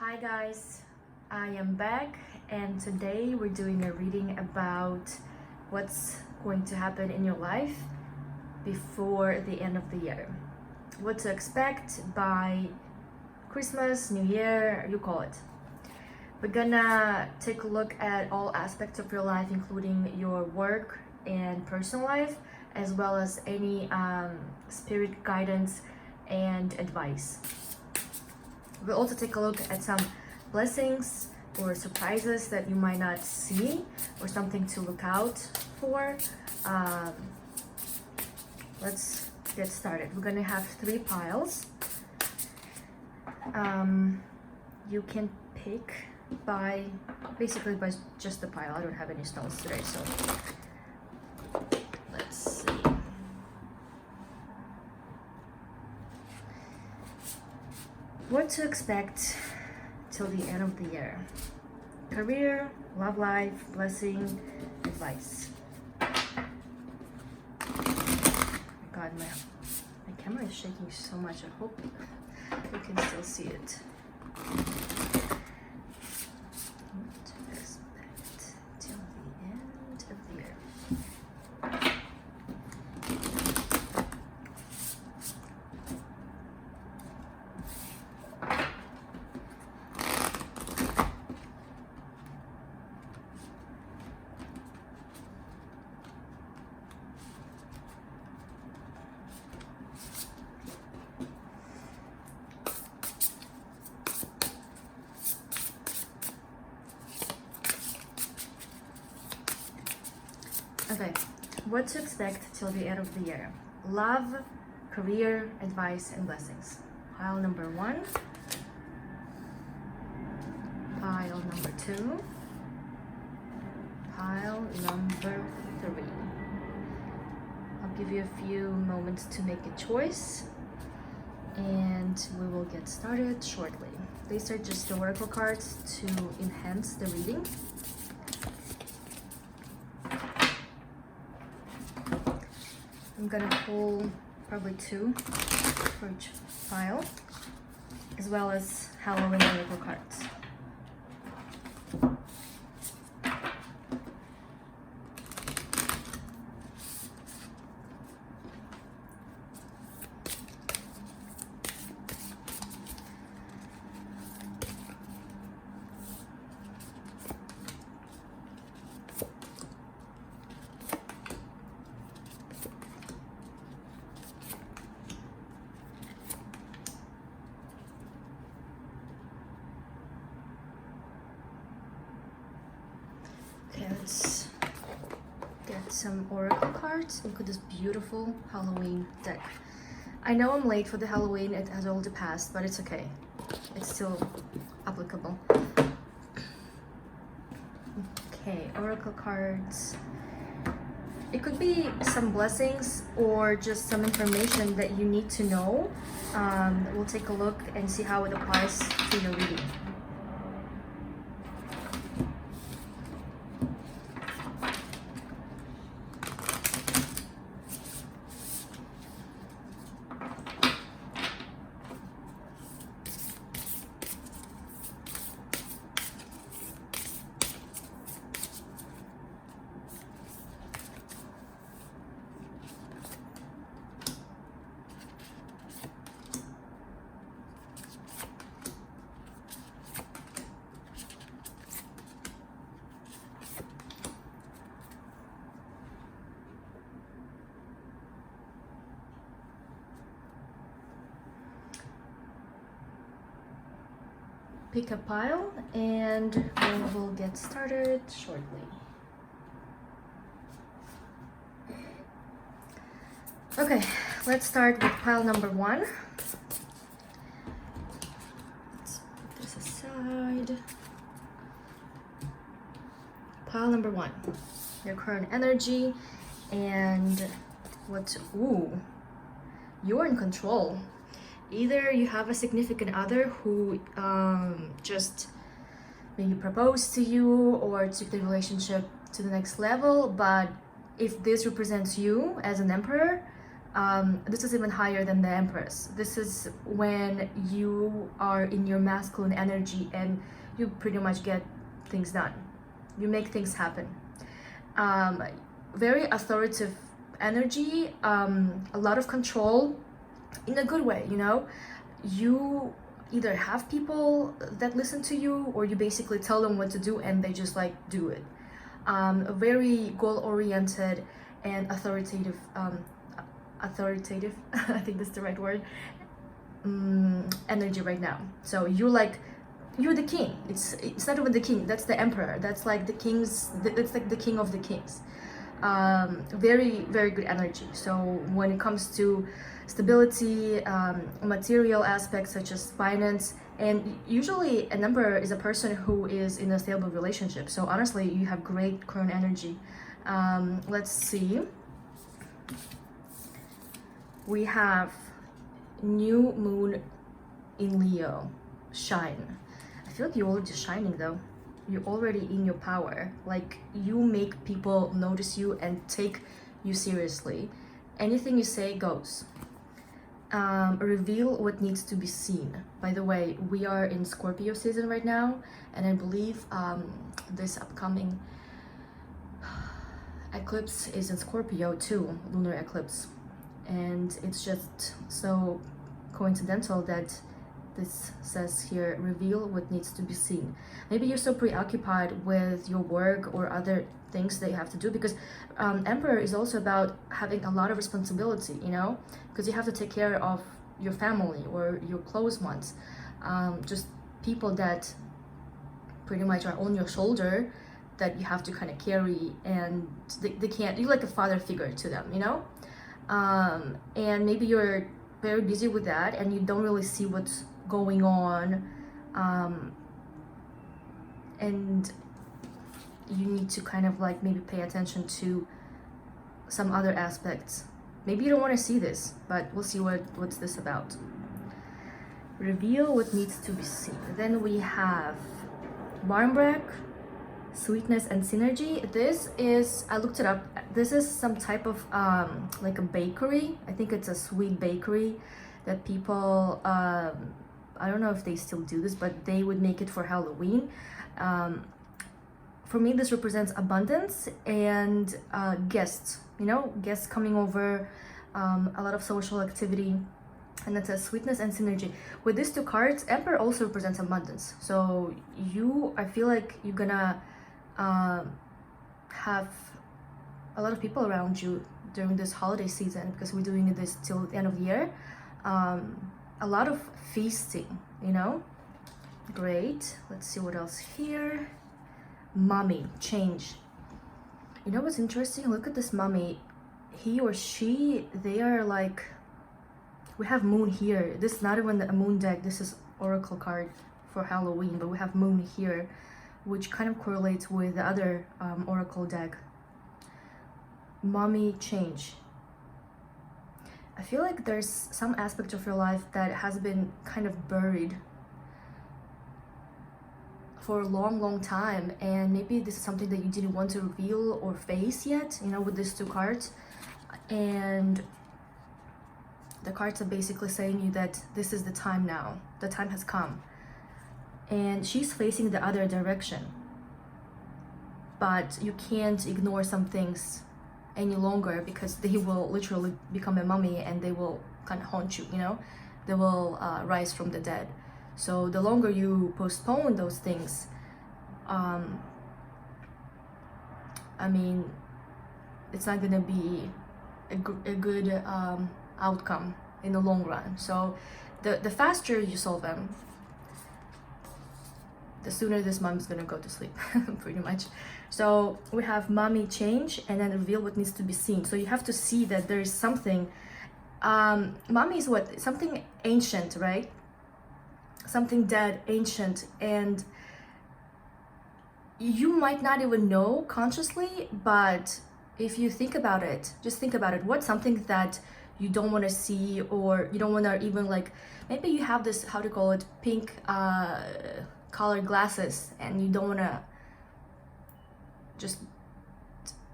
Hi guys, I am back and today we're doing a reading about what's going to happen in your life before the end of the year. What to expect by Christmas, New Year, you call it. We're gonna take a look at all aspects of your life, including your work and personal life, as well as any spirit guidance and advice. We'll also take a look at some blessings or surprises that you might not see, or something to look out for. Let's get started. We're gonna have 3 piles. You can pick by just the pile. I don't have any stones today, so let's see. What to expect till the end of the year. Career, love life, blessing, advice. God, my camera is shaking so much. I hope you can still see it. What to expect till the end of the year. Okay, what to expect till the end of the year. Love, career, advice, and blessings. Pile number 1. Pile number 2. Pile number 3. I'll give you a few moments to make a choice, and we will get started shortly. These are just the oracle cards to enhance the reading. I'm gonna pull probably 2 for each pile, as well as Halloween oracle cards. Okay, let's get some oracle cards. Look at this beautiful Halloween deck. I know I'm late for the Halloween, it has already passed, but it's okay. It's still applicable. Okay, oracle cards. It could be some blessings or just some information that you need to know. We'll take a look and see how it applies to your reading. Pick a pile and we will get started shortly. Okay, let's start with pile number 1. Let's put this aside. Pile number 1, your current energy and you're in control. Either you have a significant other who just maybe proposed to you or took the relationship to the next level, but if this represents you as an emperor, This is even higher than the Empress. This is when you are in your masculine energy and you pretty much get things done. You make things happen. Very authoritative energy, a lot of control in a good way, you know? You either have people that listen to you, or you basically tell them what to do and they just like do it. Very goal-oriented and authoritative, I think that's the right word, energy right now. So you're the king. It's not even the king, that's the emperor. That's like the king's, that's like the king of the kings. Very, very good energy. So when it comes to stability, material aspects such as finance, and usually an emperor is a person who is in a stable relationship. So honestly, you have great current energy. Let's see. We have new moon in Leo, shine. I feel like you're already shining though. You're already in your power. Like, you make people notice you and take you seriously. Anything you say goes. Reveal what needs to be seen. By the way, we are in Scorpio season right now, and I believe this upcoming eclipse is in Scorpio too, lunar eclipse. And it's just so coincidental that this says here, reveal what needs to be seen. Maybe you're so preoccupied with your work or other things that you have to do, because Emperor is also about having a lot of responsibility, you know, because you have to take care of your family or your close ones, just people that pretty much are on your shoulder that you have to kind of carry, and they can't, you're like a father figure to them, you know. And maybe you're very busy with that and you don't really see what's going on, and you need to kind of like maybe pay attention to some other aspects. Maybe you don't want to see this, but we'll see what's this about. Reveal what needs to be seen. Then we have Barmbrack, sweetness and synergy. This is, I looked it up, this is some type of like a bakery. I think it's a sweet bakery that people, I don't know if they still do this, but they would make it for Halloween. For me, this represents abundance and guests, you know, guests coming over, a lot of social activity. And it says sweetness and synergy. With these two cards, Emperor also represents abundance. So I feel like you're gonna have a lot of people around you during this holiday season, because we're doing this till the end of the year. A lot of feasting, you know. Great. Let's see what else here. Mummy, change. You know what's interesting? Look at this mummy. He or she, they are like, we have moon here. This is not even a moon deck. This is oracle card for Halloween, but we have moon here, which kind of correlates with the other oracle deck. Mummy, change. I feel like there's some aspect of your life that has been kind of buried for a long time, and maybe this is something that you didn't want to reveal or face yet, you know, with these two cards. And the cards are basically saying you that this is the time now, the time has come. And she's facing the other direction, but you can't ignore some things any longer, because they will literally become a mummy and they will kind of haunt you, you know. They will rise from the dead. So the longer you postpone those things, I mean, it's not gonna be a good outcome in the long run. So the faster you solve them, the sooner this mom's gonna go to sleep, pretty much. So we have mummy, change, and then reveal what needs to be seen. So you have to see that there is something. Mummy is what? Something ancient, right? Something dead, ancient, and you might not even know consciously, but if you think about it, just think about it. What's something that you don't want to see, or you don't want to even like, maybe you have this, how to call it, pink colored glasses, and you don't want to just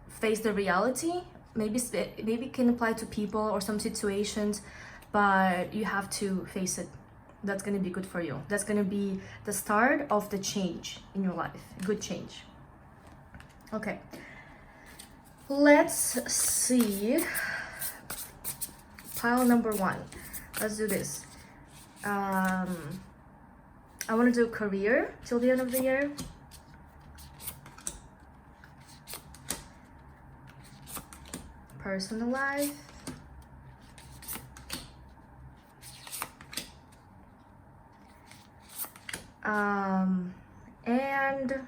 face the reality maybe can apply to people or some situations, but you have to face it. That's gonna be good for you. That's gonna be the start of the change in your life. Good change. Okay. Let's see. Pile number 1. Let's do this. I want to do career till the end of the year. Personal life. And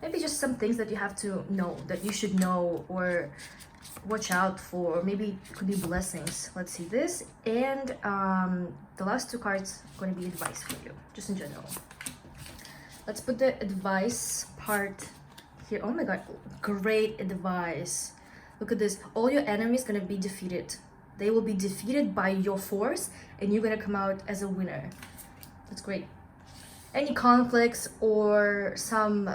maybe just some things that you have to know, that you should know or watch out for. Maybe it could be blessings. Let's see this. And the last 2 cards are going to be advice for you, just in general. Let's put the advice part here. Oh my god, great advice. Look at this. All your enemies going to be defeated. They will be defeated by your force, and you're going to come out as a winner. That's great. Any conflicts or some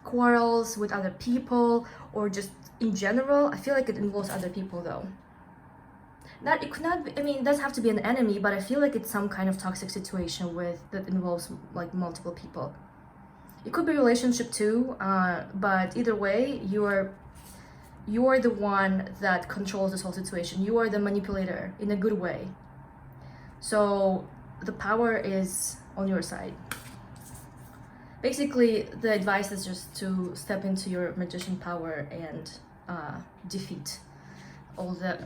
quarrels with other people, or just in general, I feel like it involves other people though. It could not be, I mean, it doesn't have to be an enemy, but I feel like it's some kind of toxic situation that involves like multiple people. It could be a relationship too, but either way, you are the one that controls this whole situation. You are the manipulator in a good way. So the power is on your side. Basically, the advice is just to step into your magician power and defeat all the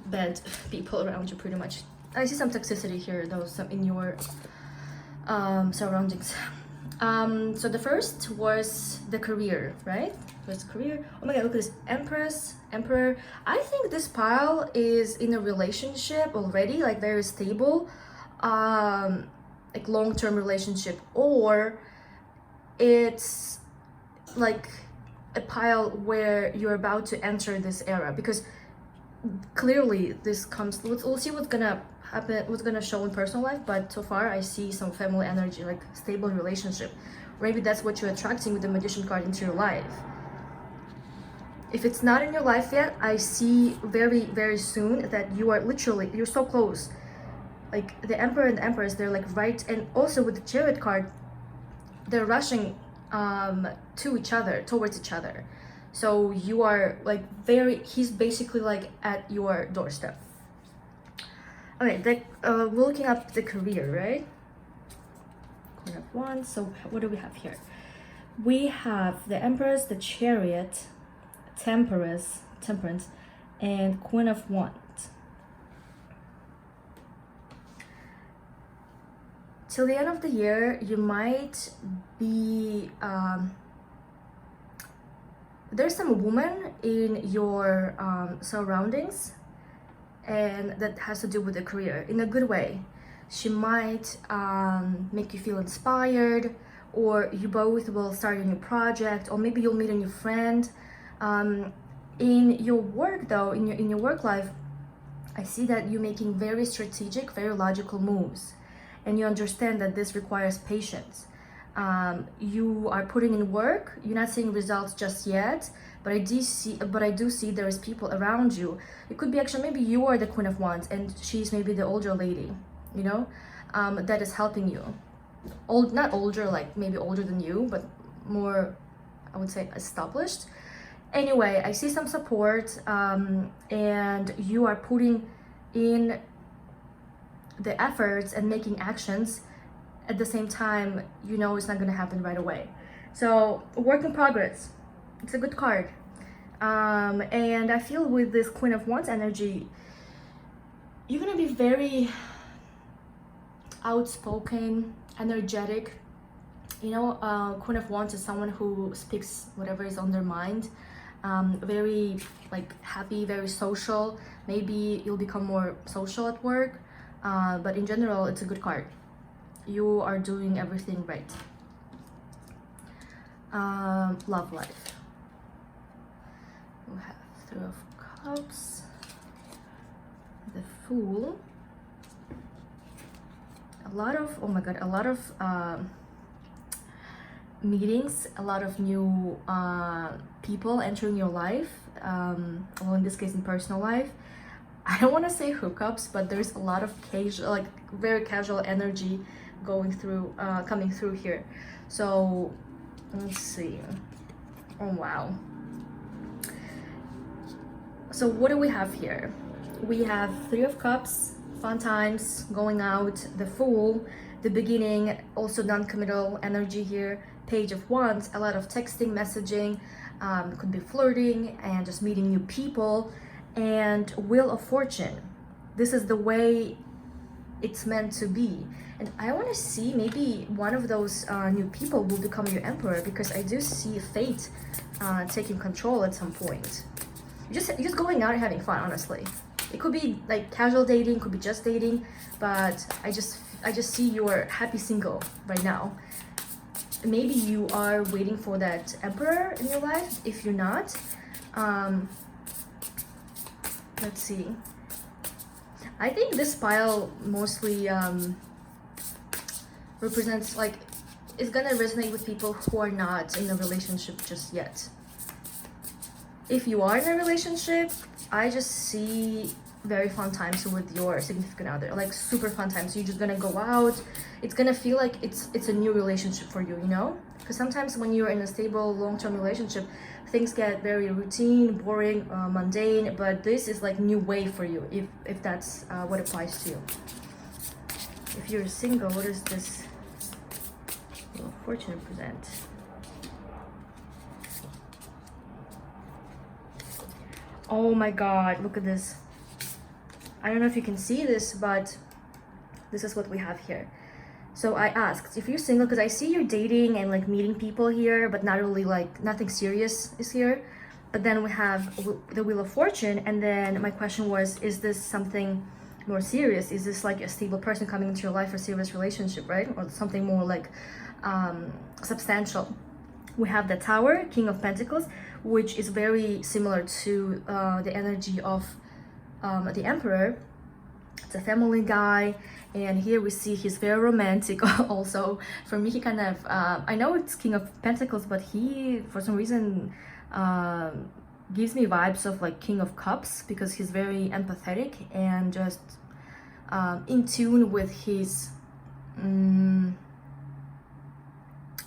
bad people around you, pretty much. I see some toxicity here, though, some in your surroundings. So the first was the career, right? First career. Oh my god, look at this. Empress, Emperor. I think this pile is in a relationship already, like very stable, like long-term relationship, or it's like a pile where you're about to enter this era, because clearly this comes, we'll see what's gonna happen, what's gonna show in personal life, but so far I see some family energy, like stable relationship. Maybe that's what you're attracting with the Magician card into your life. If it's not in your life yet, I see very, very soon that you are literally, you're so close. Like the Emperor and the Empress, they're like right, and also with the Chariot card, they're rushing to each other, towards each other. So you are like he's basically like at your doorstep. Okay, we're looking up the career, right? Queen of Wands. So what do we have here? We have the Empress, the Chariot, Temperance, and Queen of Wands. Till the end of the year, you might be there's some woman in your surroundings, and that has to do with the career in a good way. She might make you feel inspired, or you both will start a new project, or maybe you'll meet a new friend. In your work though, in your work life, I see that you're making very strategic, very logical moves, and you understand that this requires patience. You are putting in work. You're not seeing results just yet, but I do see there is people around you. It could be actually maybe you are the Queen of Wands and she's maybe the older lady, you know, that is helping you. Not older, like maybe older than you, but more, I would say, established. Anyway, I see some support, and you are putting in the efforts and making actions. At the same time, you know it's not going to happen right away. So work in progress. It's a good card. And I feel with this Queen of Wands energy, you're going to be very outspoken, energetic. You know, Queen of Wands is someone who speaks whatever is on their mind. Very like happy, very social. Maybe you'll become more social at work. But in general, it's a good card. You are doing everything right. Love life. We have Three of Cups, the Fool. A lot of, oh my god, a lot of meetings, a lot of new people entering your life, well, in this case in personal life. I don't want to say hookups, but there's a lot of casual, like very casual energy going through, coming through here. So let's see. Oh wow. So what do we have here? We have Three of Cups, fun times, going out, the Fool, the beginning, also non-committal energy here. Page of Wands, a lot of texting, messaging, could be flirting and just meeting new people. And Wheel of Fortune. This is the way it's meant to be. And I want to see maybe one of those new people will become your emperor, because I do see fate taking control at some point. You're just going out and having fun, honestly. It could be like casual dating, could be just dating, but I just see you're happy single right now. Maybe you are waiting for that emperor in your life. If you're not, let's see. I think this pile mostly represents, like, it's gonna resonate with people who are not in a relationship just yet. If you are in a relationship, I just see very fun times with your significant other, like super fun times. You're just gonna go out. It's gonna feel like it's a new relationship for you, you know? Because sometimes when you're in a stable long-term relationship, things get very routine, boring, mundane, but this is like new way for you, if that's what applies to you. If you're single, what does this Wheel of Fortune represent? Oh my god, look at this. I don't know if you can see this, but this is what we have here. So I asked if you're single, because I see you're dating and like meeting people here, but not really, like nothing serious is here. But then we have the Wheel of Fortune, and then my question was, is this something more serious? Is this like a stable person coming into your life, or serious relationship, right? Or something more like substantial. We have the Tower, King of Pentacles, which is very similar to the energy of the Emperor. It's a family guy, and here we see he's very romantic also. For me, he kind of, I know it's King of Pentacles, but he, for some reason, gives me vibes of like King of Cups, because he's very empathetic and just in tune with his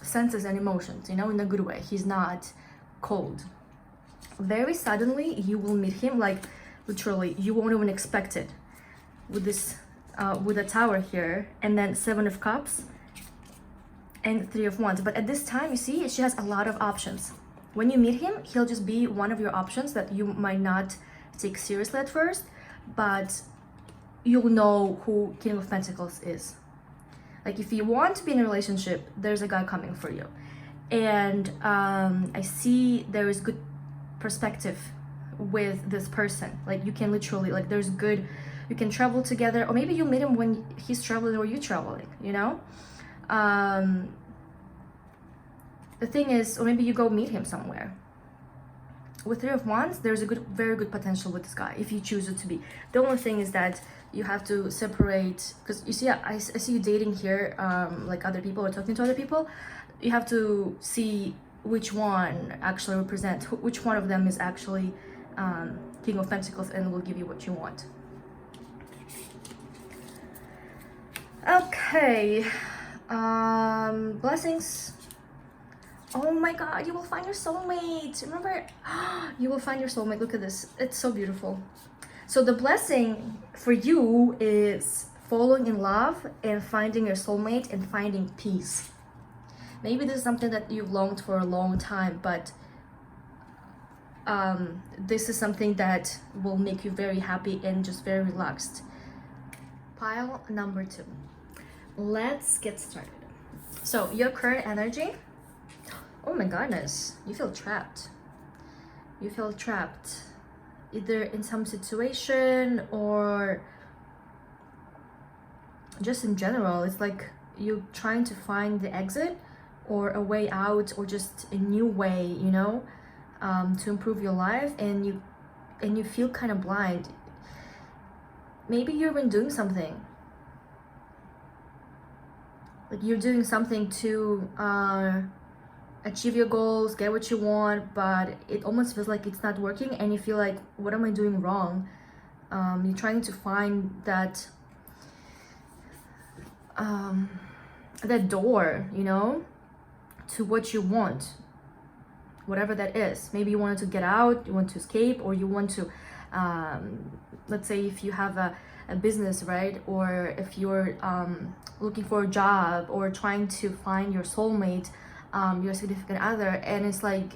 senses and emotions, you know, in a good way. He's not cold. Very suddenly you will meet him, like literally you won't even expect it, with this with the Tower here, and then Seven of Cups and Three of Wands. But at this time, you see, she has a lot of options. When you meet him, he'll just be one of your options that you might not take seriously at first, but you'll know who King of Pentacles is. Like, if you want to be in a relationship, there's a guy coming for you. And I see there is good perspective with this person. Like, you can literally, like, there's good, you can travel together, or maybe you meet him when he's traveling or you're traveling, you know? The thing is, or maybe you go meet him somewhere. With Three of Wands, there's a good, very good potential with this guy, if you choose it to be. The only thing is that you have to separate, because you see, I see you dating here, like other people or talking to other people. You have to see which one actually represents, which one of them is actually King of Pentacles, and will give you what you want. Okay, blessings. Oh my god, you will find your soulmate. Remember, you will find your soulmate. Look at this, it's so beautiful. So the blessing for you is falling in love and finding your soulmate and finding peace. Maybe this is something that you've longed for a long time, but this is something that will make you very happy and just very relaxed. Pile number 2. Let's get started. So your current energy, oh my goodness, you feel trapped. You feel trapped, either in some situation or just in general. It's like you're trying to find the exit or a way out, or just a new way, you know, to improve your life, and you feel kind of blind. Maybe you've been doing something, like you're doing something to achieve your goals, get what you want, but it almost feels like it's not working, and you feel like, what am I doing wrong? You're trying to find that that door, you know, to what you want, whatever that is. Maybe you wanted to get out, you want to escape, or you want to let's say if you have a business, right, or if you're looking for a job or trying to find your soulmate, your significant other, and it's like,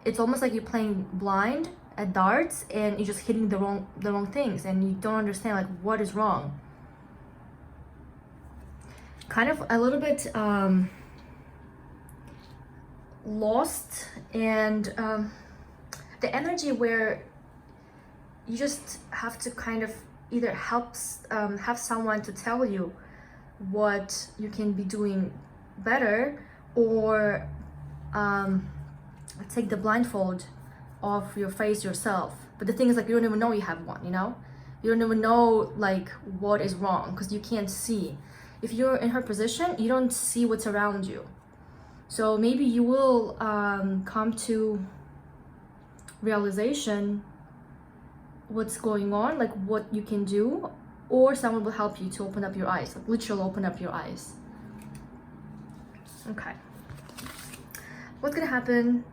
it's almost like you're playing blind at darts and you're just hitting the wrong things, and you don't understand like what is wrong. Kind of a little bit lost, and the energy where you just have to kind of either have someone to tell you what you can be doing better, or take the blindfold off your face yourself. But the thing is, like, you don't even know you have one, you know? You don't even know like what is wrong, because you can't see. If you're in her position, you don't see what's around you. So maybe you will come to realization what's going on, like what you can do, or someone will help you to open up your eyes, like literally open up your eyes. Okay. What's gonna happen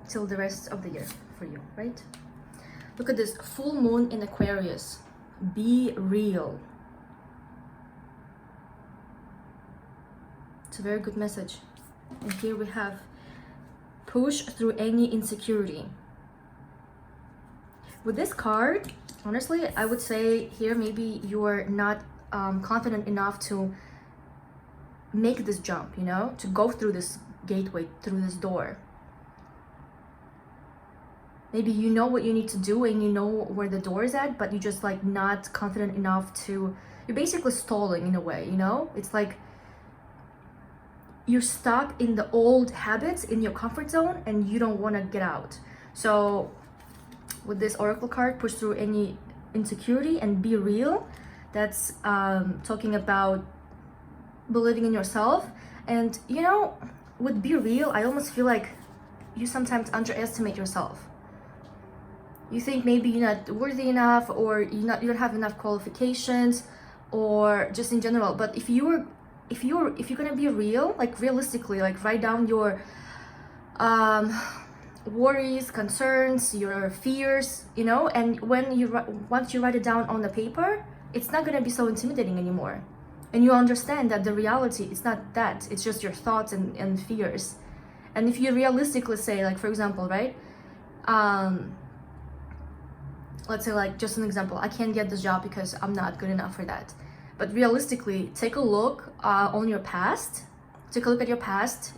till the rest of the year for you, right? Look at this, full moon in Aquarius. Be real. It's a very good message. And here we have push through any insecurity. With this card, honestly, I would say here maybe you're not confident enough to make this jump, you know, to go through this gateway, through this door. Maybe you know what you need to do and you know where the door is at, but you're just like not confident enough to, you're basically stalling in a way, you know? It's like you're stuck in the old habits, in your comfort zone, and you don't want to get out. So with this oracle card, push through any insecurity and be real. That's talking about believing in yourself. And you know, with be real, I almost feel like you sometimes underestimate yourself. You think maybe you're not worthy enough, or you don't have enough qualifications, or just in general. But if you're gonna be real, like realistically, like write down your worries, concerns, your fears, you know, and once you write it down on the paper, it's not gonna be so intimidating anymore. And you understand that the reality, it's not that, it's just your thoughts and fears. And if you realistically say, like, for example, right, let's say, like, just an example, I can't get this job because I'm not good enough for that. But realistically, take a look on your past. Take a look at your past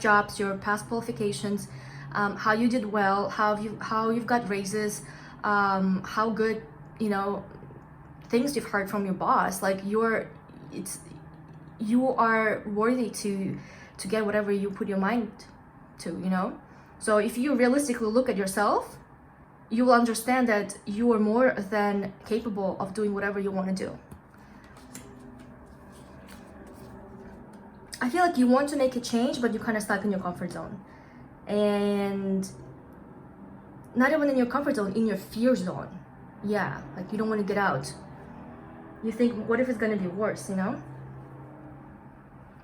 jobs, your past qualifications, how you did well, how you've got raises, how good, you know, things you've heard from your boss. Like you are worthy to get whatever you put your mind to, you know. So if you realistically look at yourself, you will understand that you are more than capable of doing whatever you want to do. I feel like you want to make a change, but you're kind of stuck in your comfort zone. And not even in your comfort zone, in your fear zone. Yeah, like you don't want to get out. You think, what if it's going to be worse, you know?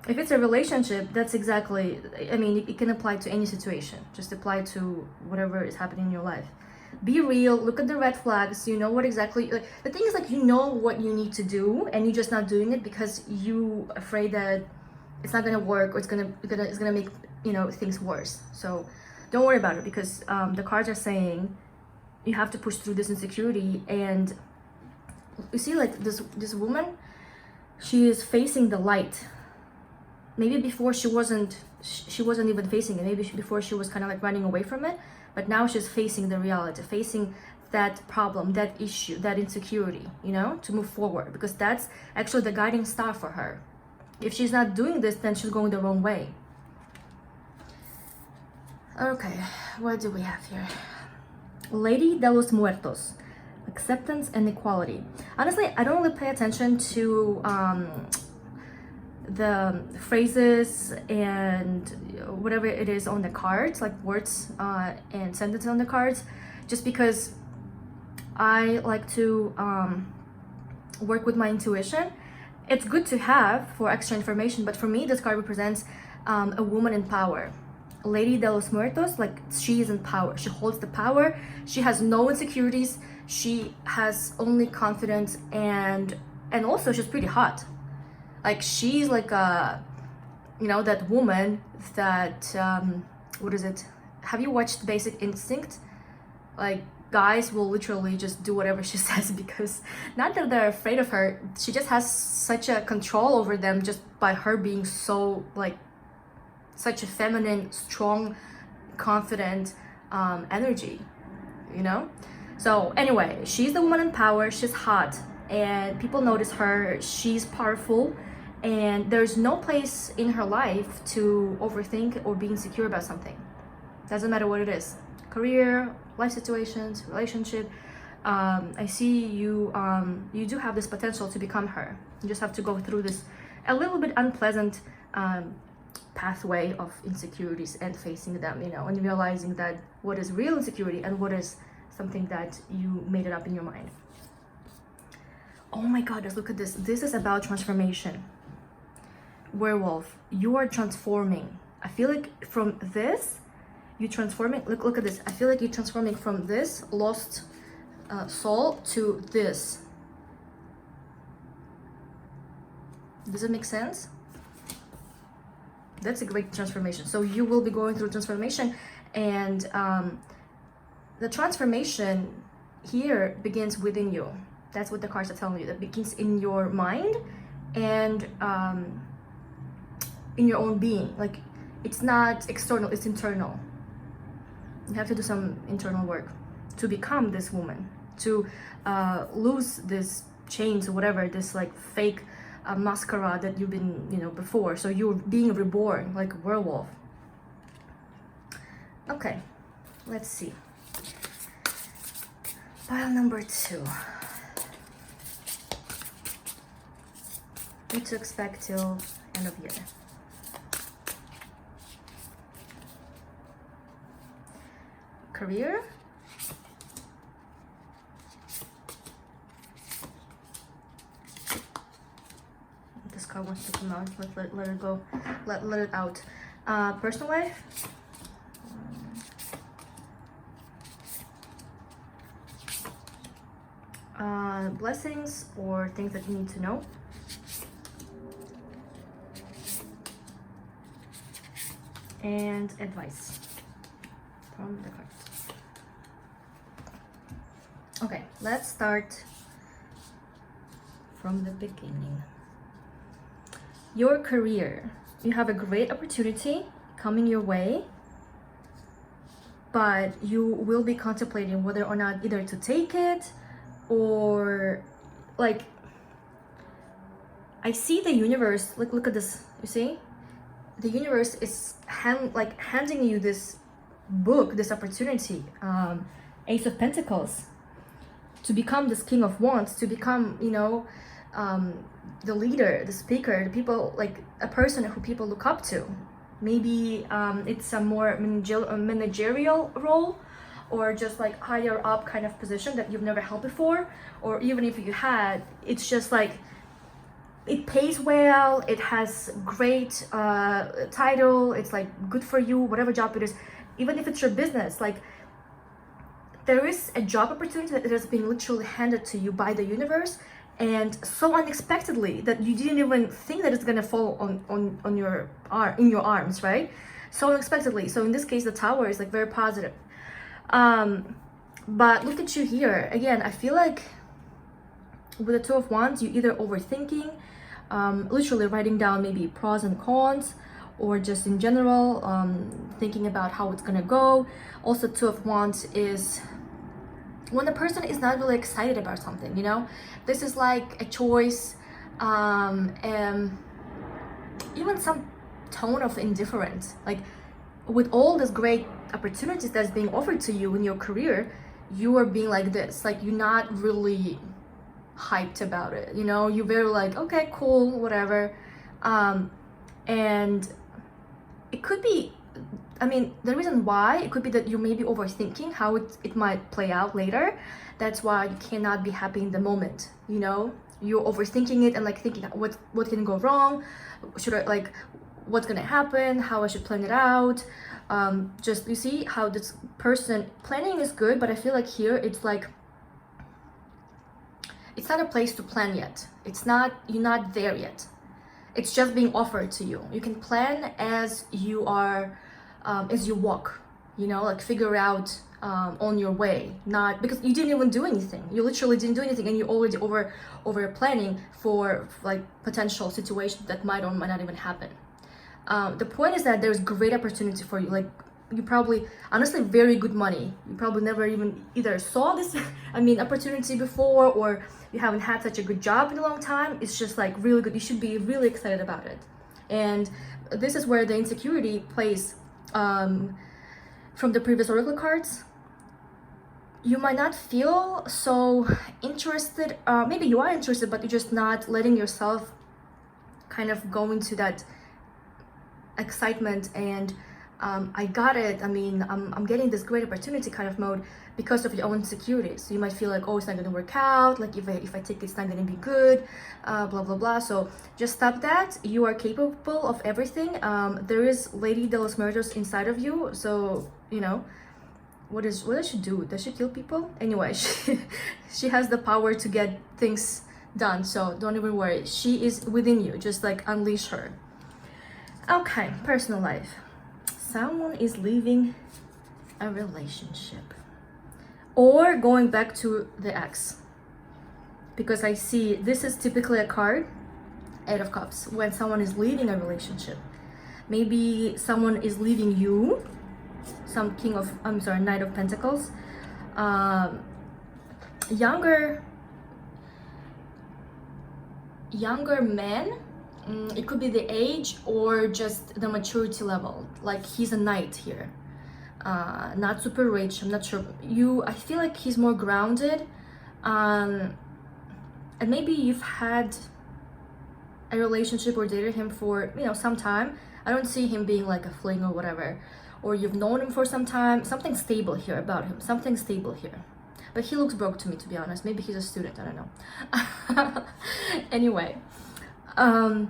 If it's a relationship, that's exactly, I mean, it can apply to any situation. Just apply to whatever is happening in your life. Be real, look at the red flags, you know what exactly, like, the thing is, like, you know what you need to do, and you're just not doing it because you afraid that it's not gonna work, or it's gonna make, you know, things worse. So don't worry about it, because the cards are saying you have to push through this insecurity. And you see, like, this woman, she is facing the light. Maybe before she wasn't even facing it. Maybe before she was kind of like running away from it, but now she's facing the reality, facing that problem, that issue, that insecurity, you know, to move forward, because that's actually the guiding star for her. If she's not doing this, then she's going the wrong way. Okay, what do we have here? Lady de los Muertos, acceptance and equality. Honestly, I don't really pay attention to the phrases and whatever it is on the cards, like words and sentences on the cards, just because I like to work with my intuition. It's good to have for extra information, but for me, this card represents a woman in power. Lady de los Muertos, like she is in power. She holds the power. She has no insecurities. She has only confidence, and also she's pretty hot. Like she's like a, you know, that woman that what is it? Have you watched Basic Instinct? Like guys will literally just do whatever she says, because not that they're afraid of her, she just has such a control over them just by her being so like such a feminine, strong, confident energy, you know? So anyway, she's the woman in power. She's hot and people notice her. She's powerful, and there's no place in her life to overthink or be insecure about something. Doesn't matter what it is: career, life situations, relationship. I see you you do have this potential to become her. You just have to go through this a little bit unpleasant pathway of insecurities and facing them, you know, and realizing that what is real insecurity and what is something that you made it up in your mind. Oh my god, just look at this. This is about transformation. Werewolf, you are transforming. I feel like from this you transforming. Look at this. I feel like you're transforming from this lost soul to this. Does it make sense? That's a great transformation. So you will be going through transformation, and the transformation here begins within you. That's what the cards are telling you. That begins in your mind and in your own being. Like it's not external, it's internal. You have to do some internal work to become this woman, to lose this chains or whatever, this like fake mascara that you've been, you know, before. So you're being reborn like a werewolf. Okay, let's see. Pile number 2. What to expect till end of year. Career. This card wants to come out. Let it go. Let it out. Personal life. Blessings or things that you need to know. And advice from the cards. Okay, let's start from the beginning. Your career. You have a great opportunity coming your way, but you will be contemplating whether or not either to take it or like, I see the universe, like look at this, you see? The universe is handing you this book, this opportunity, Ace of Pentacles, to become this King of Wands, to become, you know, the leader, the speaker, the people, like a person who people look up to. Maybe it's a more managerial role, or just like higher up kind of position that you've never held before, or even if you had, it's just like it pays well, it has great title, it's like good for you, whatever job it is. Even if it's your business, like there is a job opportunity that has been literally handed to you by the universe, and so unexpectedly that you didn't even think that it's gonna fall on your in your arms, right? So unexpectedly. So in this case, the Tower is like very positive. But look at you here again. I feel like with the Two of Wands, you either overthinking, literally writing down maybe pros and cons, or just in general thinking about how it's gonna go. Also, Two of Wands is when the person is not really excited about something, you know. This is like a choice, and even some tone of indifference. Like with all this great opportunities that's being offered to you in your career, you are being like this, like you're not really hyped about it, you know. You're very like, okay, cool, whatever, And it could be, I mean, the reason why it could be that you may be overthinking how it might play out later. That's why you cannot be happy in the moment, you know? You're overthinking it and like thinking what can go wrong, should I like what's gonna happen, how I should plan it out. Just you see how this person planning is good, but I feel like here it's like it's not a place to plan yet. It's not, you're not there yet. It's just being offered to you. You can plan as you are, as you walk, you know, like figure out on your way, not because you didn't even do anything. You literally didn't do anything, and you're already over planning for like potential situations that might or might not even happen. The point is that there's great opportunity for you. Like you probably, honestly, very good money. You probably never even either saw this, I mean, opportunity before, or you haven't had such a good job in a long time. It's just like really good. You should be really excited about it. And this is where the insecurity plays from the previous oracle cards. You might not feel so interested. Maybe you are interested, but you're just not letting yourself kind of go into that excitement and I got it, I mean, I'm getting this great opportunity kind of mode because of your own insecurities. You might feel like, oh, it's not gonna work out, like if I take it, it's not gonna be good, blah blah blah. So just stop that. You are capable of everything. There is Lady de los Muertos inside of you, so you know what does she do? Does she kill people? Anyway, she has the power to get things done, so don't even worry. She is within you, just like unleash her. Okay, personal life. Someone is leaving a relationship or going back to the ex, because I see this is typically a card, 8 of Cups, when someone is leaving a relationship. Maybe someone is leaving you, some Knight of Pentacles, younger man. It could be the age or just the maturity level. Like he's a knight here, not super rich. I'm not sure. I feel like he's more grounded, and maybe you've had a relationship or dated him for some time. I don't see him being like a fling or whatever, or you've known him for some time. Something stable here about him. Something stable here. But he looks broke to me, to be honest. Maybe he's a student. I don't know. Anyway. I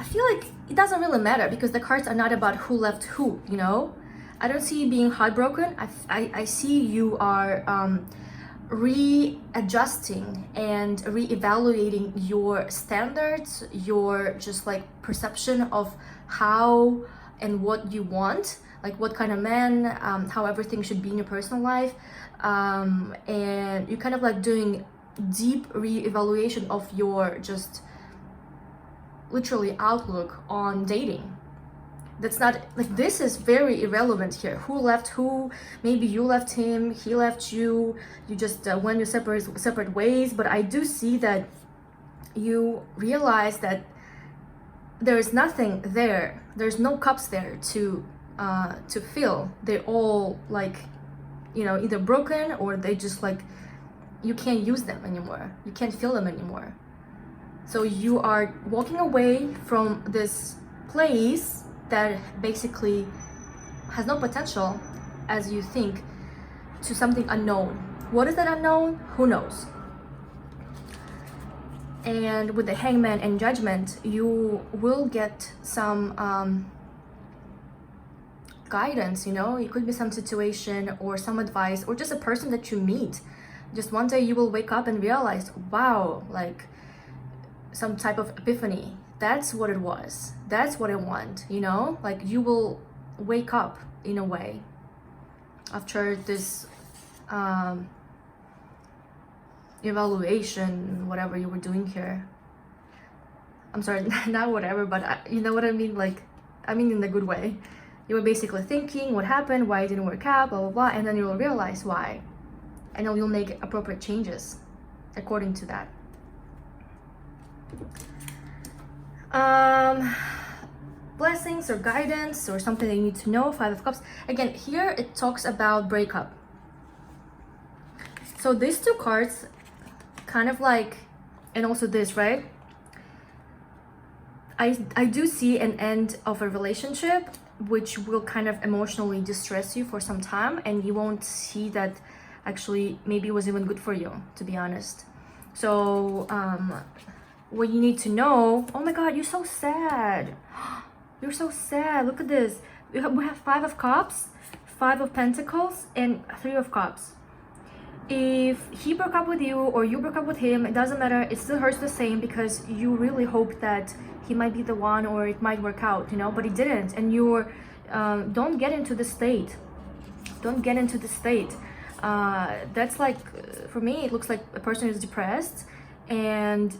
feel like it doesn't really matter because the cards are not about who left who, you know? I don't see you being heartbroken. I see you are readjusting and reevaluating your standards, your just like perception of how and what you want, like what kind of man, how everything should be in your personal life. And you're kind of like doing deep re-evaluation of your just literally outlook on dating. That's not like, this is very irrelevant here. Who left who? Maybe you left him, he left you, you just went your separate ways. But I do see that you realize that there is nothing there, there's no cups there to fill. They're all like either broken or they just like you can't use them anymore, you can't feel them anymore. So you are walking away from this place that basically has no potential as you think, to something unknown. What is that unknown? Who knows? And with the Hangman and Judgment, you will get some guidance, it could be some situation or some advice or just a person that you meet. Just one day you will wake up and realize, wow, like some type of epiphany. That's what it was. That's what I want, like you will wake up in a way after this evaluation, whatever you were doing here. I'm sorry, not whatever, but you know what I mean? Like, I mean in a good way. You were basically thinking what happened, why it didn't work out, blah, blah, blah, and then you will realize why. And then you'll make appropriate changes according to that. Blessings or guidance or something that you need to know, 5 of Cups. Again, here it talks about breakup. So these two cards kind of like And also this, right? I do see an end of a relationship which will kind of emotionally distress you for some time, and you won't see that actually maybe it was even good for you, to be honest. So what you need to know, oh my god, you're so sad. You're so sad. Look at this. We have 5 of cups, 5 of pentacles, and 3 of cups. If he broke up with you or you broke up with him, it doesn't matter. It still hurts the same, because you really hope that he might be the one or it might work out, you know, but it didn't. And you're don't get into the state. Don't get into the state. That's like, for me, it looks like a person is depressed, and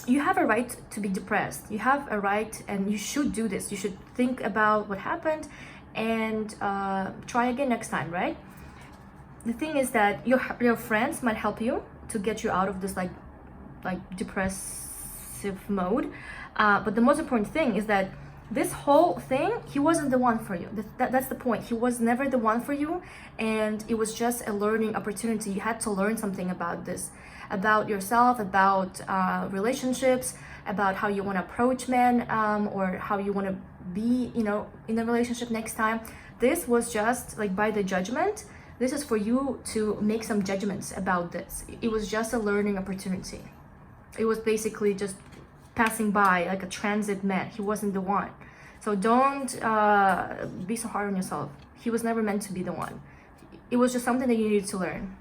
you have a right to be depressed. You have a right, and you should do this. You should think about what happened and try again next time, right? The thing is that your friends might help you to get you out of this like depressive mode, but the most important thing is that this whole thing, he wasn't the one for you. That's the point. He was never the one for you, and it was just a learning opportunity. You had to learn something about this, about yourself, about relationships, about how you want to approach men, or how you want to be, you know, in a relationship next time. This was just like by the judgment. This is for you to make some judgments about this. It was just a learning opportunity. It was basically just passing by, like a transit man. He wasn't the one. So don't be so hard on yourself. He was never meant to be the one. It was just something that you needed to learn,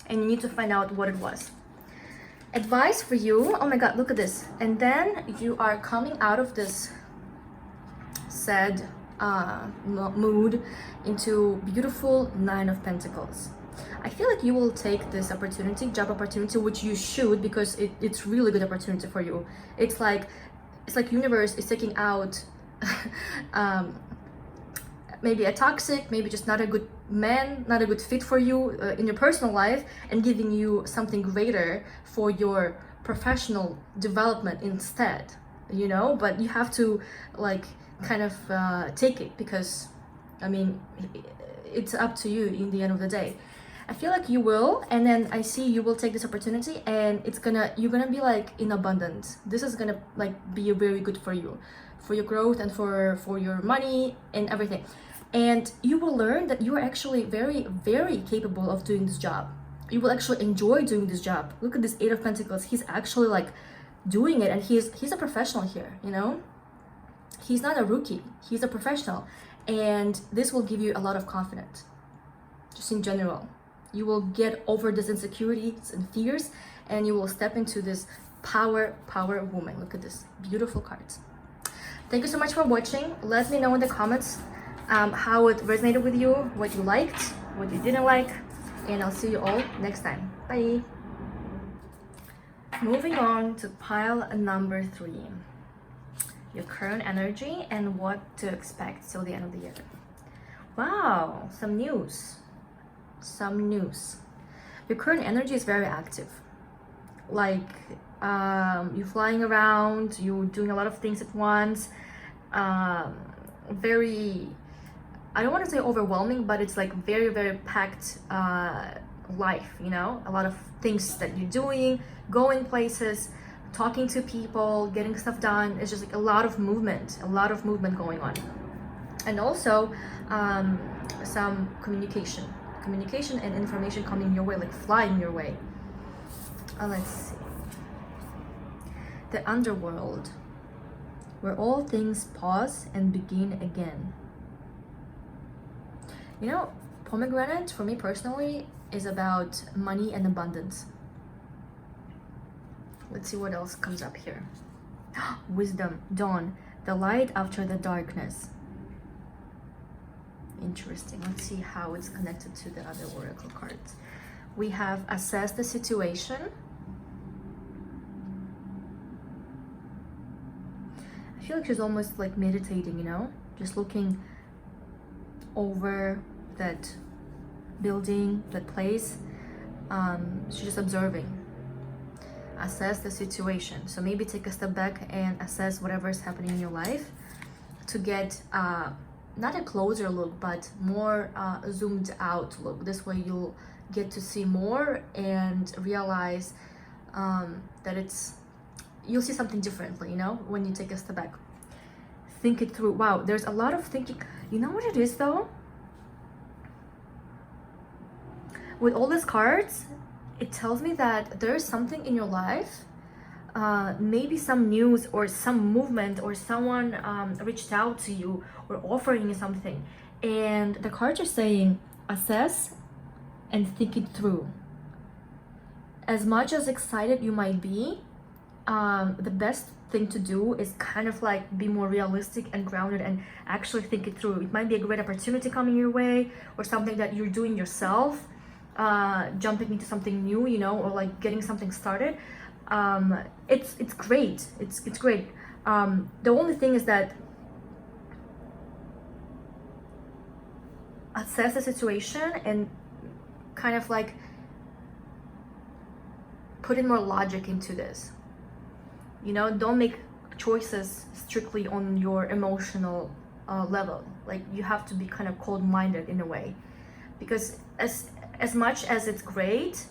and you need to find out what it was. Advice for you, oh my god, look at this. And then you are coming out of this sad mood into beautiful 9 of Pentacles. I feel like you will take this opportunity, job opportunity, which you should, because it's really good opportunity for you. It's like universe is taking out maybe a toxic, maybe just not a good man, not a good fit for you in your personal life, and giving you something greater for your professional development instead, you know. But you have to like kind of take it, because I mean, it's up to you in the end of the day. I feel like you will, and then I see you will take this opportunity, and you're gonna be like in abundance. This is gonna like be very good for you, for your growth, and for your money and everything. And you will learn that you are actually very, very capable of doing this job. You will actually enjoy doing this job. Look at this 8 of Pentacles. He's actually like doing it, and he's a professional here, you know. He's not a rookie, he's a professional, and this will give you a lot of confidence, just in general. You will get over these insecurities and fears, and you will step into this power woman. Look at this beautiful cards. Thank you so much for watching. Let me know in the comments how it resonated with you, what you liked, what you didn't like, and I'll see you all next time. Bye. Moving on to pile number 3. Your current energy and what to expect till the end of the year. Wow, some news. Your current energy is very active. Like you're flying around, you're doing a lot of things at once. Very, I don't want to say overwhelming, but it's like very, very packed life, you know. A lot of things that you're doing, going places, talking to people, getting stuff done. It's just like a lot of movement going on. And also some communication and information coming your way, like flying your way. Let's see. The underworld, where all things pause and begin again. You know, pomegranate for me personally is about money and abundance. Let's see what else comes up here. Wisdom, dawn, the light after the darkness. Interesting. Let's see how it's connected to the other oracle cards. We have assess the situation. I feel like she's almost like meditating, you know, just looking over that building, that place. She's just observing. Assess the situation. So maybe take a step back and assess whatever is happening in your life to get not a closer look, but more zoomed out look. This way you'll get to see more and realize that you'll see something differently, you know, when you take a step back. Think it through. Wow, there's a lot of thinking. You know what it is though? With all these cards, it tells me that there's something in your life, maybe some news or some movement, or someone reached out to you or offering you something, and the cards are saying assess and think it through. As much as excited you might be, the best thing to do is kind of like be more realistic and grounded and actually think it through. It might be a great opportunity coming your way, or something that you're doing yourself, jumping into something new, you know, or like getting something started. It's great. It's great. The only thing is that assess the situation and kind of like put in more logic into this. You know, don't make choices strictly on your emotional level. Like, you have to be kind of cold-minded in a way, because as much as it's great,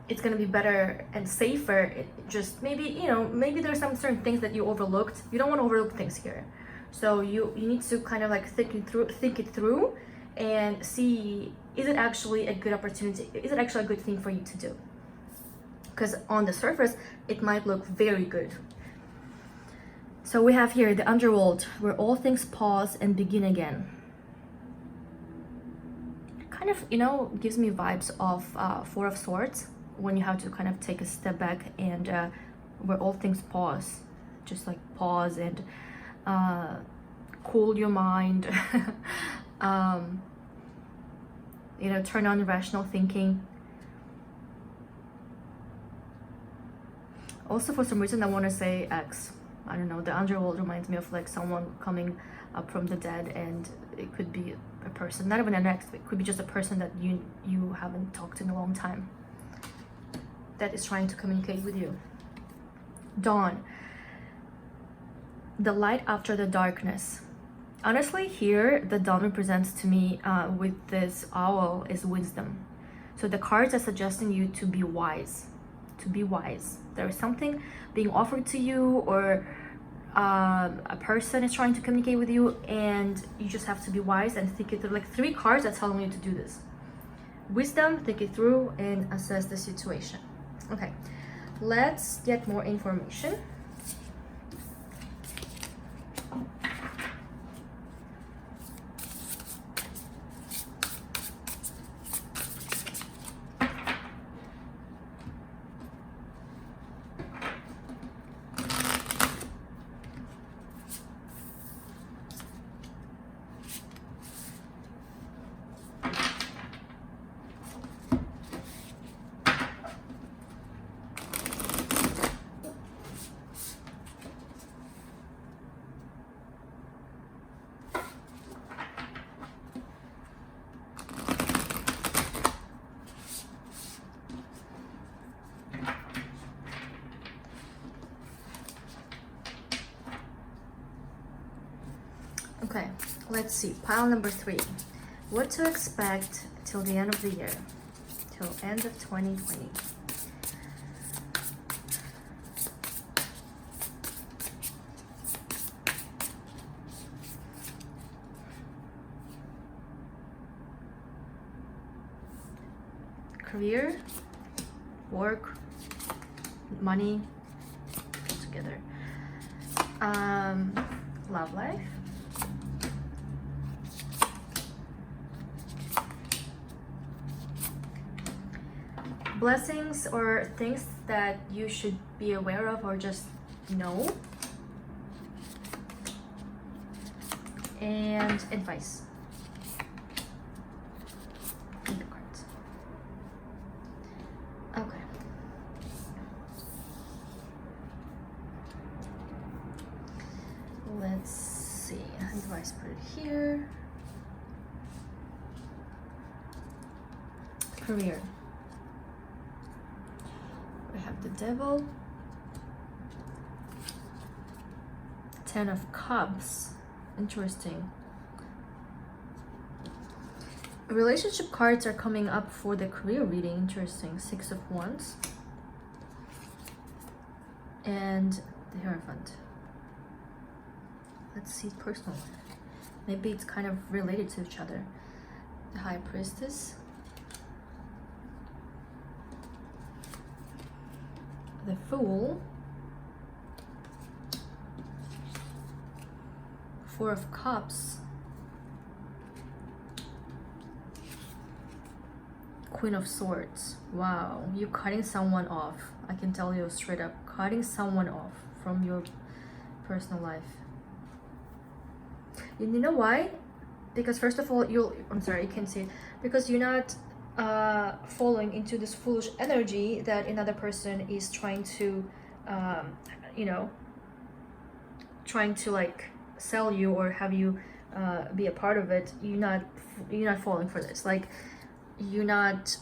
it's going to be better and safer. It just maybe, you know, maybe there's some certain things that you overlooked. You don't want to overlook things here, so you need to kind of like think it through and see, is it actually a good opportunity? Is it actually a good thing for you to do? Because on the surface it might look very good. So we have here the underworld, where all things pause and begin again. Kind of, you know, gives me vibes of Four of Swords, when you have to kind of take a step back and where all things pause, just like pause and cool your mind. You know, turn on rational thinking. Also, for some reason I want to say X. I don't know, the underworld reminds me of like someone coming up from the dead, and it could be a person, not even an ex, it could be just a person that you haven't talked in a long time, that is trying to communicate with you. Dawn, the light after the darkness. Honestly, here the dawn represents to me with this owl is wisdom. So the cards are suggesting you to be wise. To be wise. There is something being offered to you, or a person is trying to communicate with you, and you just have to be wise and think it through. Like 3 cards are telling you to do this. Wisdom, think it through, and assess the situation. Okay, let's get more information. Okay, let's see. Pile number 3. What to expect till the end of the year, till end of 2020. Career, work, money, together. Love life. Blessings or things that you should be aware of or just know. And advice. In the cards. Okay. Let's see. Advice, put it here. Career. We have the Devil, 10 of Cups, interesting. Relationship cards are coming up for the career reading, interesting. 6 of Wands. and the Hierophant. Let's see personal. Maybe it's kind of related to each other. The High Priestess, the Fool, Four of Cups, Queen of Swords. Wow, you're cutting someone off. I can tell you straight up, cutting someone off from your personal life. You know why? Because first of all, I'm sorry, you can't see it. Because you're not falling into this foolish energy that another person is trying to, you know, trying to like sell you or have you be a part of it. You're not falling for this. Like, you're not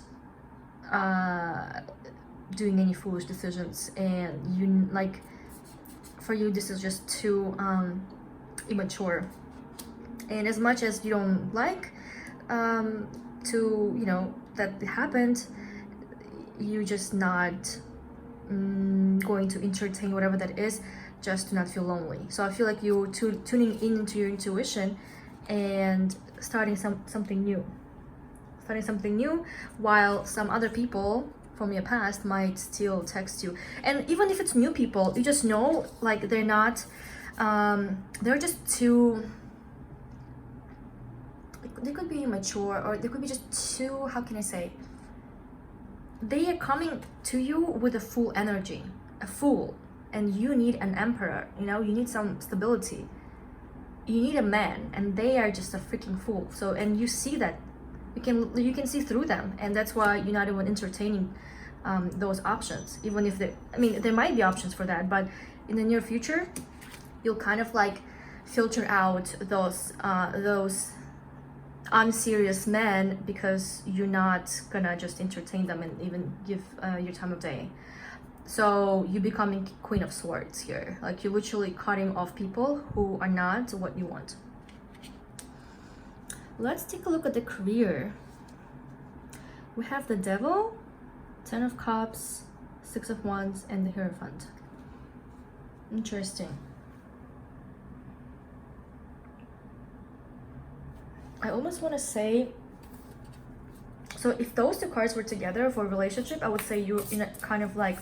doing any foolish decisions, and you like, for you this is just too immature. And as much as you don't like to, you know, that happened, you just not going to entertain whatever that is, just to not feel lonely. So I feel like you're tuning into your intuition and starting something new. Starting something new, while some other people from your past might still text you. And even if it's new people, you just know, like, they're not, they're just too, they could be immature, or they could be just too, how can I say, they are coming to you with a full energy, a fool, and you need an emperor, you know, you need some stability, you need a man, and they are just a freaking fool. So, and you see that, you can see through them, and that's why you're not even entertaining those options, even if I mean, there might be options for that, but in the near future, you'll kind of like filter out those unserious men, because you're not gonna just entertain them and even give your time of day. So you're becoming Queen of Swords here. Like, you're literally cutting off people who are not what you want. Let's take a look at the career. We have the Devil, Ten of Cups, Six of Wands, and the Hierophant. Interesting. I almost want to say, so if those two cards were together for a relationship, I would say you're in a kind of like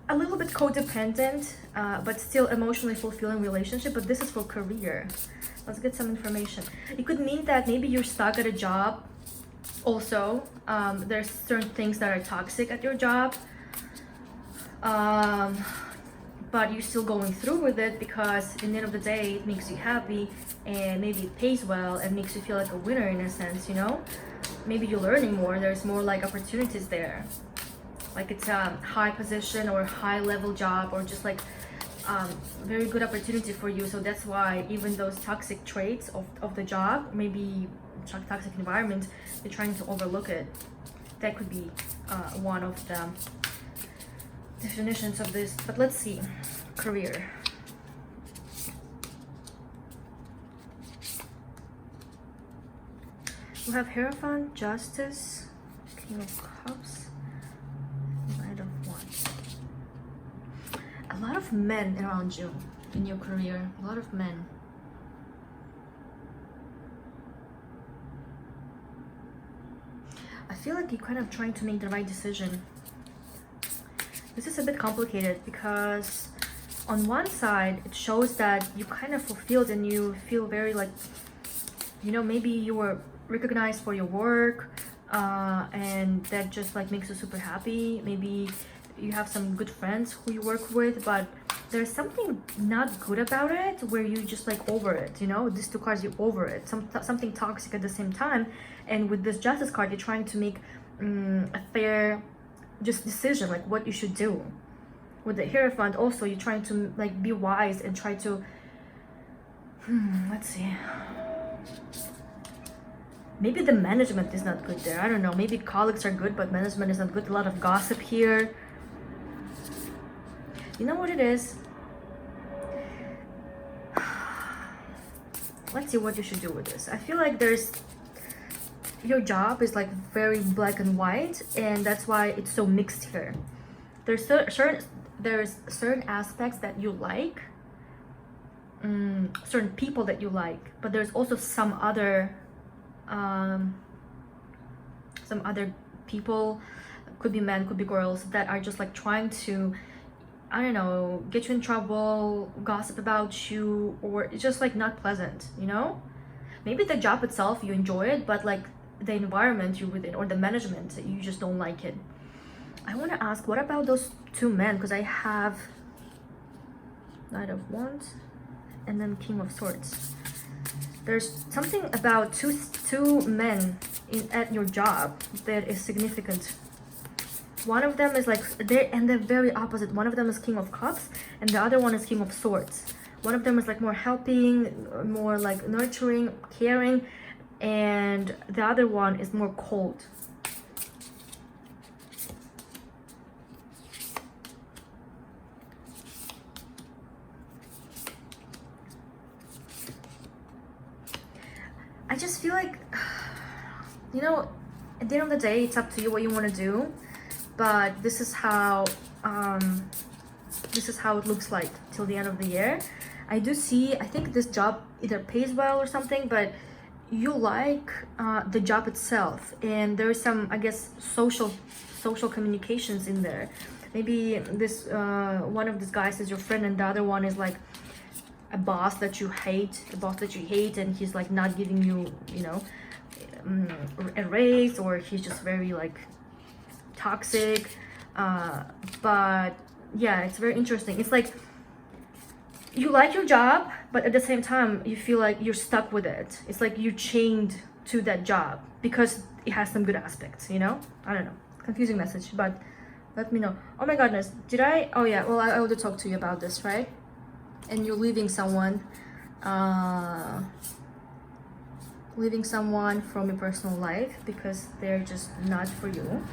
a little bit codependent, but still emotionally fulfilling relationship. But this is for career. Let's get some information. It could mean that maybe you're stuck at a job. Also, there's certain things that are toxic at your job, but you're still going through with it because at the end of the day, it makes you happy, and maybe it pays well and makes you feel like a winner in a sense, you know? Maybe you're learning more, there's more like opportunities there. Like, it's a high position or high level job, or just like very good opportunity for you. So that's why even those toxic traits of the job, maybe toxic environment, you're trying to overlook it. That could be one of the definitions of this. But let's see. Career. We have Hierophant, Justice, King of Cups, Knight of Wands. A lot of men around you in your career. A lot of men. I feel like you're kind of trying to make the right decision. This is a bit complicated because on one side, it shows that you kind of fulfilled and you feel very like, you know, maybe you were recognized for your work, and that just like makes you super happy. Maybe you have some good friends who you work with, but there's something not good about it where you just like over it, you know? These two cards, you over it. Something toxic at the same time. And with this Justice card, you're trying to make a fair just decision, like what you should do. With the Hierophant also, you're trying to like be wise and try to let's see, maybe the management is not good there. I don't know, maybe colleagues are good but management is not good. A lot of gossip here. You know what it is? Let's see what you should do with this. I feel like your job is like very black and white, and that's why it's so mixed here. There's certain, there's certain aspects that you like, certain people that you like, but there's also some other people, could be men, could be girls, that are just like trying to, I don't know, get you in trouble, gossip about you, or it's just like not pleasant, you know? Maybe the job itself you enjoy it, but like the environment you're within or the management, you just don't like it. I want to ask, what about those two men? Because I have Knight of Wands and then King of Swords. There's something about two men at your job that is significant. One of them is like, they're very opposite. One of them is King of Cups and the other one is King of Swords. One of them is like more helping, more like nurturing, caring, and the other one is more cold. I just feel like, you know, at the end of the day, it's up to you what you want to do, but this is how it looks like till the end of the year. I do see, I think this job either pays well or something, but you like the job itself, and there's some, I guess, social communications in there. Maybe this one of these guys is your friend and the other one is like a boss that you hate, and he's like not giving you, you know, a raise, or he's just very like toxic. But yeah, it's very interesting. It's like you like your job, but at the same time you feel like you're stuck with it. It's like you're chained to that job because it has some good aspects, you know? I don't know, confusing message, but let me know. Oh my goodness, did I? Oh yeah, well, I already talked to you about this, right? And you're leaving someone from your personal life because they're just not for you.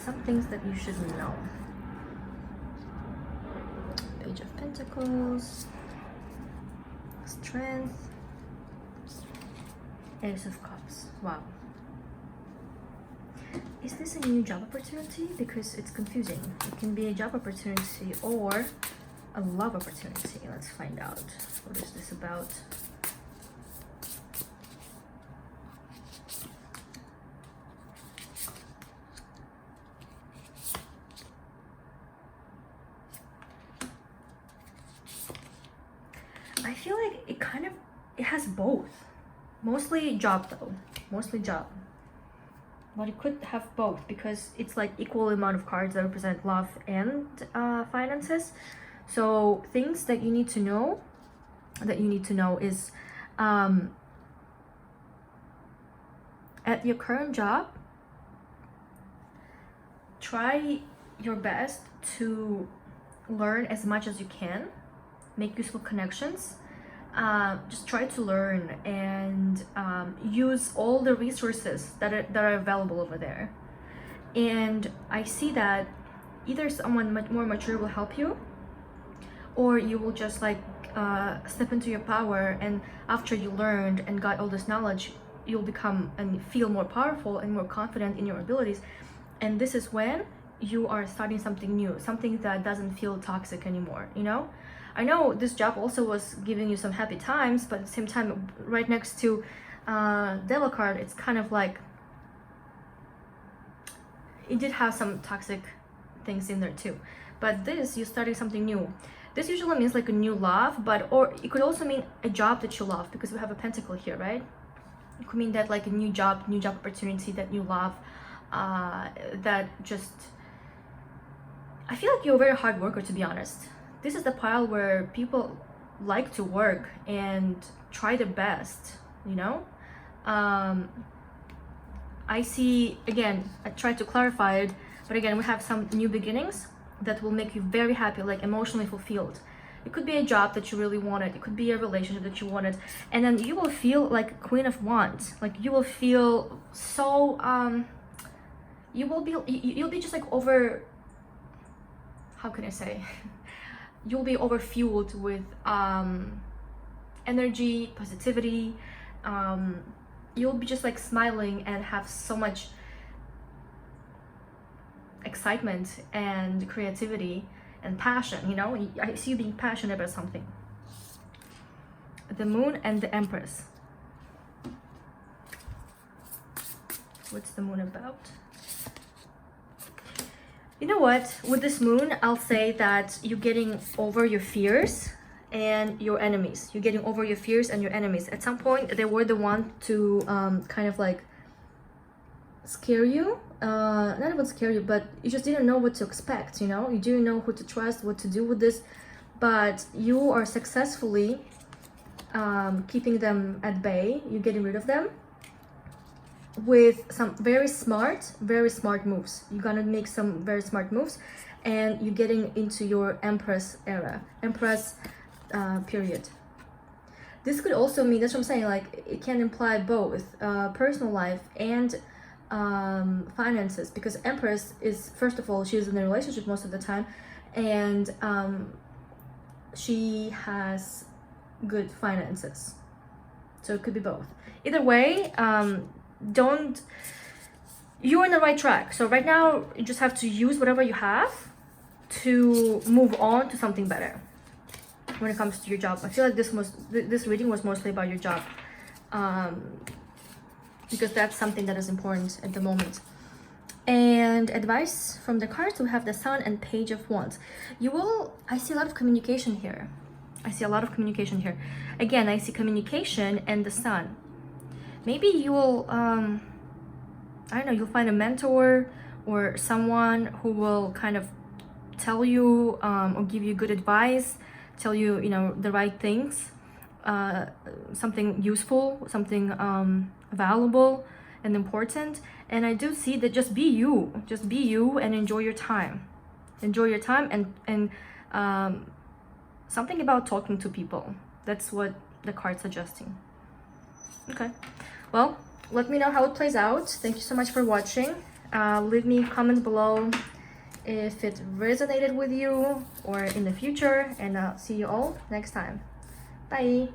Some things that you should know. Page of Pentacles, Strength, Ace of Cups. Wow. Is this a new job opportunity? Because it's confusing. It can be a job opportunity or a love opportunity. Let's find out. What is this about? I feel like it has both. Mostly job though. Mostly job. But it could have both because it's like equal amount of cards that represent love and finances. So things that you need to know is at your current job, try your best to learn as much as you can, make useful connections. Just try to learn and use all the resources that are available over there. And I see that either someone much more mature will help you, or you will just like step into your power, and after you learned and got all this knowledge, you'll become and feel more powerful and more confident in your abilities. And this is when you are starting something new, something that doesn't feel toxic anymore, you know? I know this job also was giving you some happy times, but at the same time, right next to Devil card, it's kind of like it did have some toxic things in there too. But this, you're starting something new. This usually means like a new love, or it could also mean a job that you love, because we have a pentacle here, right? It could mean that like a new job opportunity that you love, that just, I feel like you're a very hard worker, to be honest. This is the pile where people like to work and try their best, you know? I see, again, I tried to clarify it, but again, we have some new beginnings that will make you very happy, like emotionally fulfilled. It could be a job that you really wanted, it could be a relationship that you wanted, and then you will feel like Queen of Wands. Like you will feel so, you'll be just like over, how can I say? You'll be overfueled with energy, positivity. You'll be just like smiling and have so much excitement and creativity and passion, you know? I see you being passionate about something. The Moon and the Empress. What's the Moon about? You know what? With this Moon, I'll say that you're getting over your fears and your enemies. You're getting over your fears and your enemies. At some point, they were the one to kind of like scare you. Not even scare you, but you just didn't know what to expect, you know? You didn't know who to trust, what to do with this. But you are successfully keeping them at bay. You're getting rid of them with some very smart moves. You're gonna make some very smart moves, and you're getting into your Empress era, Empress period. This could also mean, that's what I'm saying, like it can imply both personal life and finances, because Empress is, first of all, she's in a relationship most of the time, and she has good finances, so it could be both. Either way, you're on the right track. So right now you just have to use whatever you have to move on to something better when it comes to your job. I feel like this reading was mostly about your job, because that's something that is important at the moment. And advice from the cards, we have the Sun and Page of Wands. I see a lot of communication here. Again, I see communication and the Sun. Maybe you will, I don't know, you'll find a mentor or someone who will kind of tell you or give you good advice, tell you, you know, the right things, something useful, something valuable and important. And I do see that just be you and enjoy your time. And something about talking to people. That's what the card's suggesting. Okay, well, let me know how it plays out. Thank you so much for watching. Leave me comments below if it resonated with you or in the future, and I'll see you all next time. Bye.